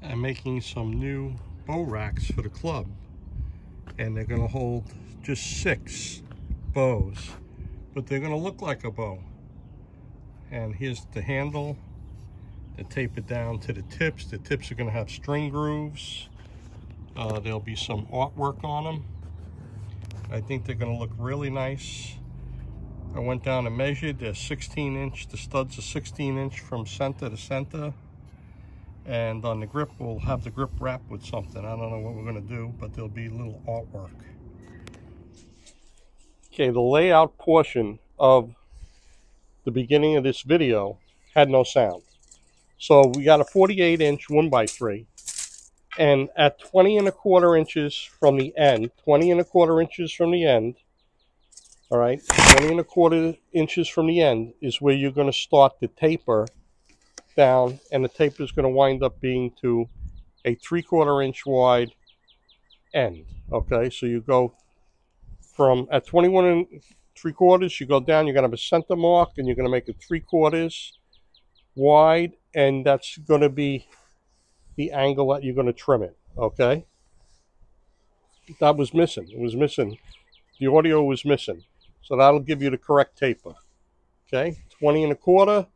I'm making some new bow racks for the club, and they're going to hold just 6 bows, but they're going to look like a bow. And here's the handle. They tape it down to the tips. The tips are going to have string grooves. There'll be some artwork on them. I think they're going to look really nice. I went down and measured. They're 16-inch. The studs are 16-inch from center to center. And on the grip, we'll have the grip wrapped with something. I don't know what we're going to do, but there'll be little artwork. Okay, the layout portion of the beginning of this video had no sound. So we got a 48-inch 1x3. And at 20 1/4 inches from the end, 20 1/4 inches from the end, all right, 20 1/4 inches from the end is where you're going to start the taper down, and the taper is going to wind up being to a 3/4 inch wide end. Okay, so you go from at 21 3/4, you go down, you're going to have a center mark, and you're going to make it 3/4 wide, and that's going to be the angle that you're going to trim it. Okay, that was missing. It was missing. The audio was missing, so that'll give you the correct taper. Okay, 20 1/4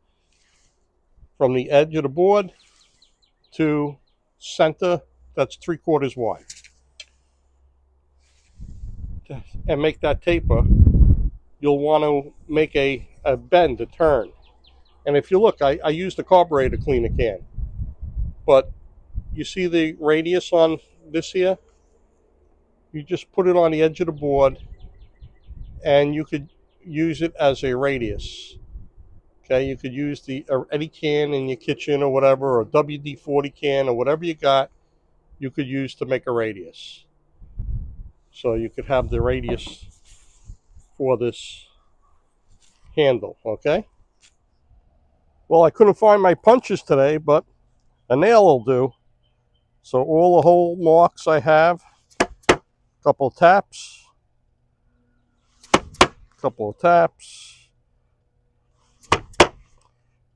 from the edge of the board to center, that's 3/4 wide. And make that taper, you'll want to make a bend, a turn. And if you look, I used the carburetor cleaner can. But you see the radius on this here? You just put it on the edge of the board, and you could use it as a radius. Okay, you could use the any can in your kitchen or whatever, or a WD-40 can or whatever you got, you could use to make a radius. So you could have the radius for this handle, okay? Well, I couldn't find my punches today, but a nail will do. So all the hole marks I have, couple of taps,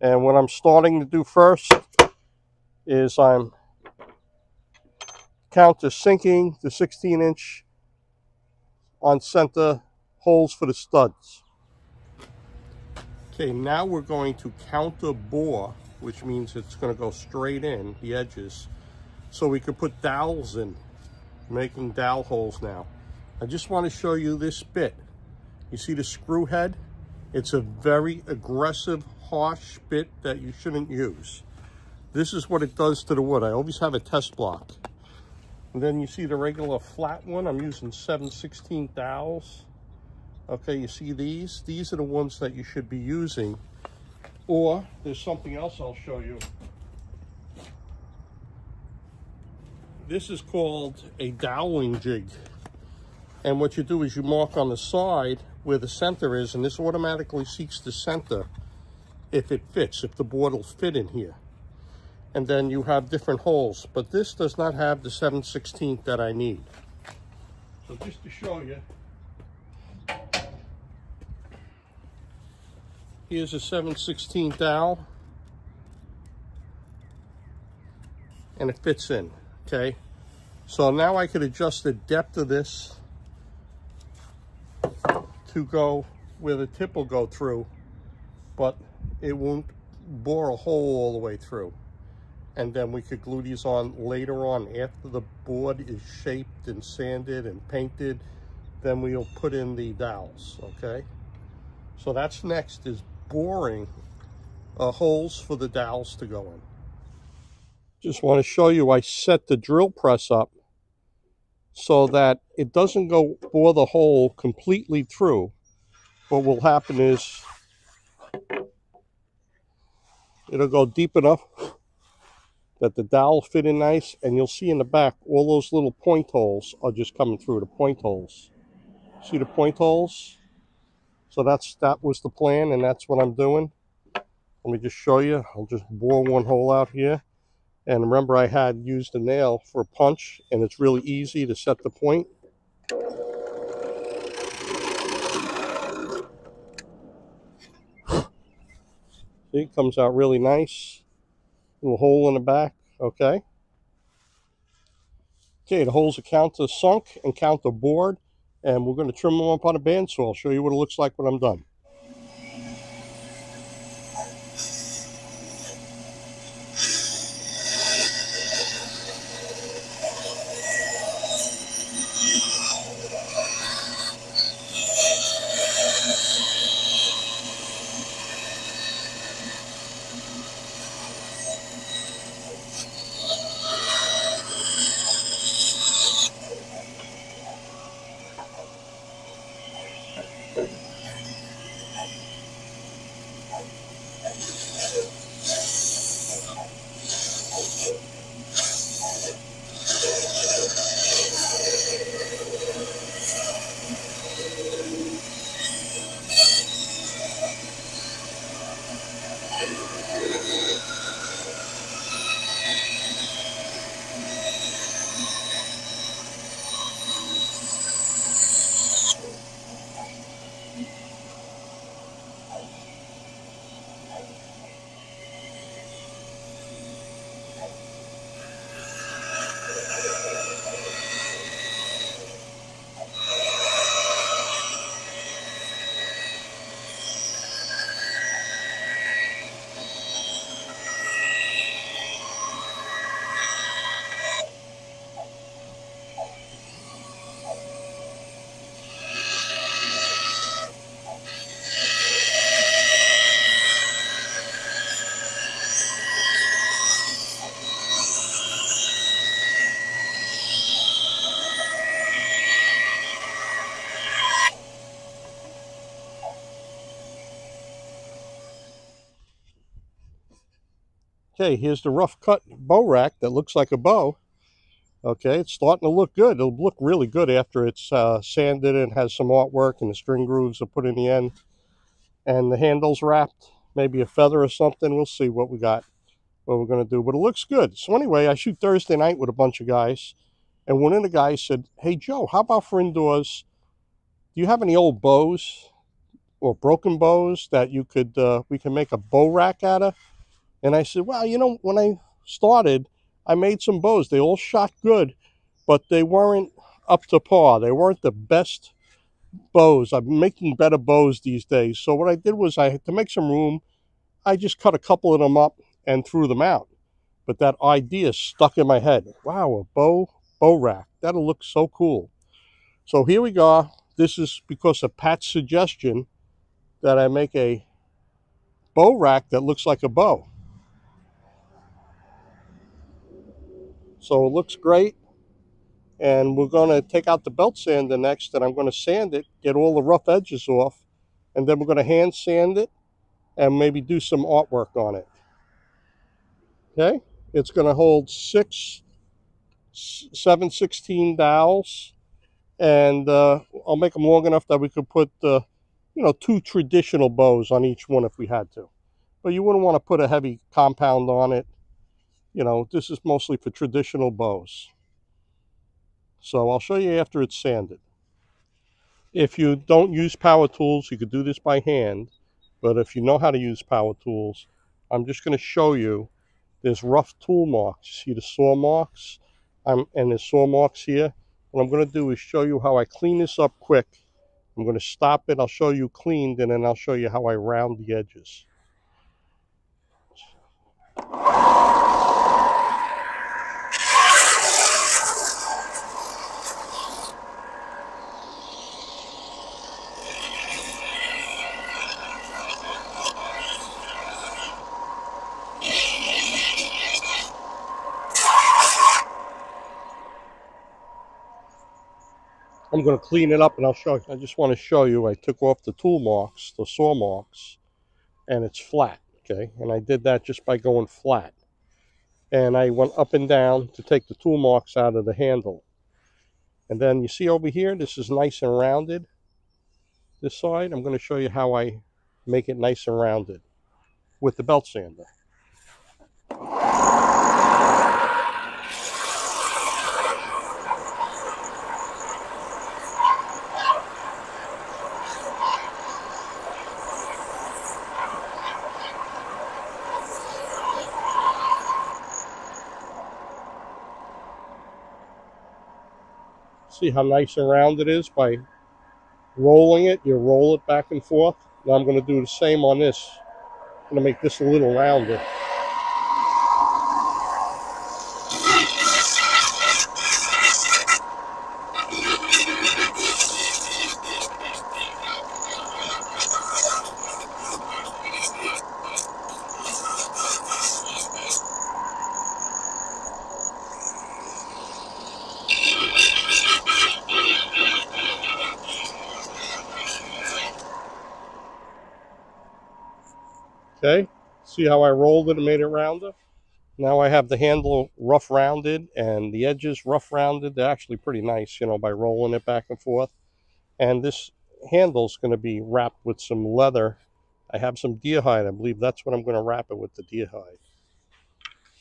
and what I'm starting to do first is I'm countersinking the 16-inch on center holes for the studs. Okay, now we're going to counter bore, which means it's going to go straight in the edges, so we could put dowels in, making dowel holes now. I just want to show you this bit. You see the screw head? It's a very aggressive, harsh bit that you shouldn't use. This is what it does to the wood. I always have a test block. And then you see the regular flat one. I'm using 7/16 dowels. Okay, you see these? These are the ones that you should be using. Or there's something else I'll show you. This is called a doweling jig. And what you do is you mark on the side where the center is, and this automatically seeks the center if it fits, if the board will fit in here. And then you have different holes, but this does not have the 7/16 that I need. So just to show you, here's a 7/16 dowel, and it fits in, okay? So now I could adjust the depth of this to go where the tip will go through, but it won't bore a hole all the way through. And then we could glue these on later on after the board is shaped and sanded and painted. Then we'll put in the dowels, okay? So that's next, is boring holes for the dowels to go in. Just want to show you, I set the drill press up so that it doesn't go bore the hole completely through. What will happen is it'll go deep enough that the dowel fit in nice, and you'll see in the back all those little point holes are just coming through, the point holes. See the point holes? So that was the plan, and that's what I'm doing. Let me just show you. I'll just bore one hole out here. And remember, I had used a nail for a punch, and it's really easy to set the point. See, it comes out really nice. Little hole in the back, okay? Okay, the holes are counter sunk and counter bored, and we're going to trim them up on a bandsaw. I'll show you what it looks like when I'm done. Okay, here's the rough cut bow rack that looks like a bow. Okay, it's starting to look good. It'll look really good after it's sanded and has some artwork and the string grooves are put in the end. And the handle's wrapped, maybe a feather or something. We'll see what we got, what we're going to do. But it looks good. So anyway, I shoot Thursday night with a bunch of guys. And one of the guys said, "Hey, Joe, how about for indoors, do you have any old bows or broken bows that you could we can make a bow rack out of?" And I said, "Well, you know, when I started, I made some bows. They all shot good, but they weren't up to par. They weren't the best bows. I'm making better bows these days." So what I did was, I had to make some room. I just cut a couple of them up and threw them out. But that idea stuck in my head. Wow, a bow rack. That'll look so cool. So here we go. This is because of Pat's suggestion that I make a bow rack that looks like a bow. So it looks great. And we're going to take out the belt sander next, and I'm going to sand it, get all the rough edges off, and then we're going to hand sand it and maybe do some artwork on it. Okay, it's going to hold 6 7/16 dowels, and I'll make them long enough that we could put 2 traditional bows on each one if we had to. But you wouldn't want to put a heavy compound on it. This is mostly for traditional bows. So I'll show you after it's sanded. If you don't use power tools, you could do this by hand. But if you know how to use power tools, I'm just going to show you. There's rough tool marks. See the saw marks? And there's saw marks here. What I'm going to do is show you how I clean this up quick. I'm going to stop it. I'll show you cleaned, and then I'll show you how I round the edges. I'm going to clean it up and I'll show you. I just want to show you I took off the tool marks, the saw marks, and it's flat, okay? And I did that just by going flat. And I went up and down to take the tool marks out of the handle. And then you see over here, this is nice and rounded. This side, I'm going to show you how I make it nice and rounded with the belt sander. See how nice and round it is by rolling it. You roll it back and forth. Now I'm going to do the same on this. I'm going to make this a little rounder. Okay, see how I rolled it and made it rounder? Now I have the handle rough rounded and the edges rough rounded. They're actually pretty nice, you know, by rolling it back and forth. And this handle is going to be wrapped with some leather. I have some deer hide. I believe that's what I'm going to wrap it with, the deer hide.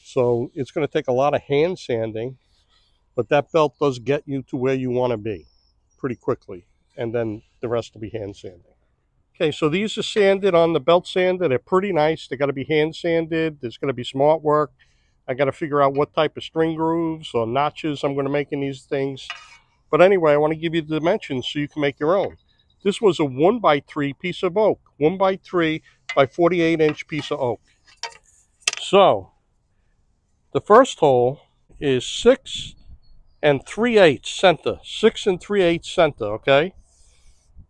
So it's going to take a lot of hand sanding, but that belt does get you to where you want to be pretty quickly. And then the rest will be hand sanding. Okay, so these are sanded on the belt sander. They're pretty nice. They got to be hand sanded. There's going to be smart work. I got to figure out what type of string grooves or notches I'm going to make in these things. But anyway, I want to give you the dimensions so you can make your own. This was a 1x3 piece of oak. 1x3 by 48-inch piece of oak. So, the first hole is 6 3/8 center. 6 3/8 center, okay?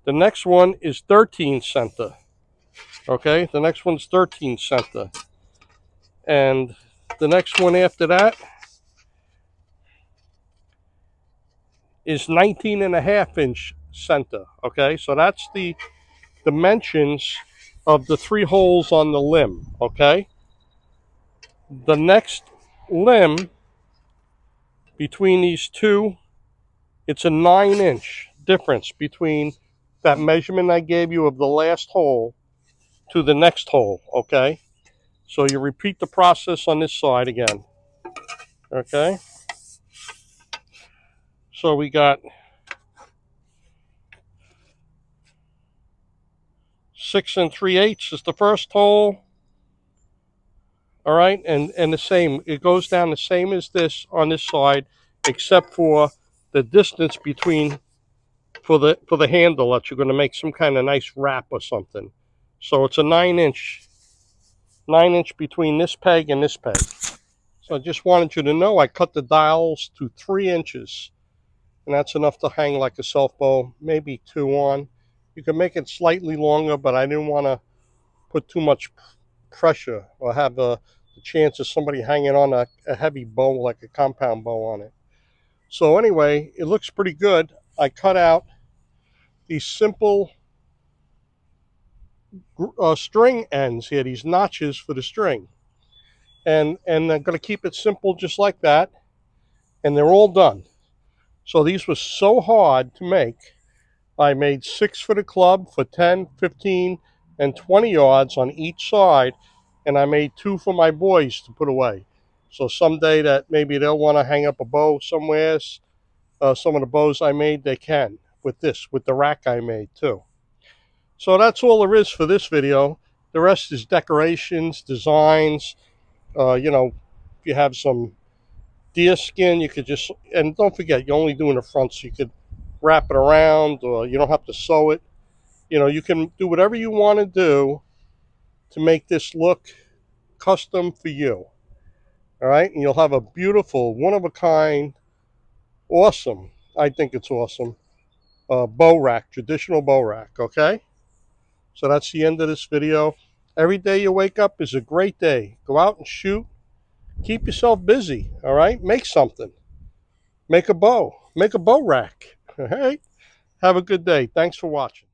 The next one is 13 center. Okay, the next one's 13 center. And the next one after that is 19.5-inch center. Okay, so that's the dimensions of the 3 holes on the limb. Okay, the next limb between these two, it's a 9-inch difference between that measurement I gave you of the last hole to the next hole. Okay, so you repeat the process on this side again. Okay, so we got 6 3/8 is the first hole. All right, and the same, it goes down the same as this on this side, except for the distance between for the handle that you're going to make some kind of nice wrap or something. So it's a 9-inch between this peg and this peg. So I just wanted you to know I cut the dials to 3 inches, and that's enough to hang like a self bow, maybe 2 on. You can make it slightly longer, but I didn't want to put too much pressure or have the chance of somebody hanging on a heavy bow like a compound bow on it. So anyway, it looks pretty good. I cut out these simple string ends here, these notches for the string. And I'm going to keep it simple just like that. And they're all done. So these were so hard to make. I made 6 for the club for 10, 15, and 20 yards on each side. And I made 2 for my boys to put away. So someday that maybe they'll want to hang up a bow somewhere. Some of the bows I made, they can. With this, with the rack I made too. So that's all there is for this video. The rest is decorations, designs. You know, if you have some deer skin, you could just, and don't forget, you're only doing the front, so you could wrap it around, or you don't have to sew it. You know, you can do whatever you want to do to make this look custom for you. All right, and you'll have a beautiful, one-of-a-kind, awesome, I think it's awesome, bow rack, traditional bow rack, okay? So that's the end of this video. Every day you wake up is a great day. Go out and shoot. Keep yourself busy, all right? Make something. Make a bow. Make a bow rack, all right? Have a good day. Thanks for watching.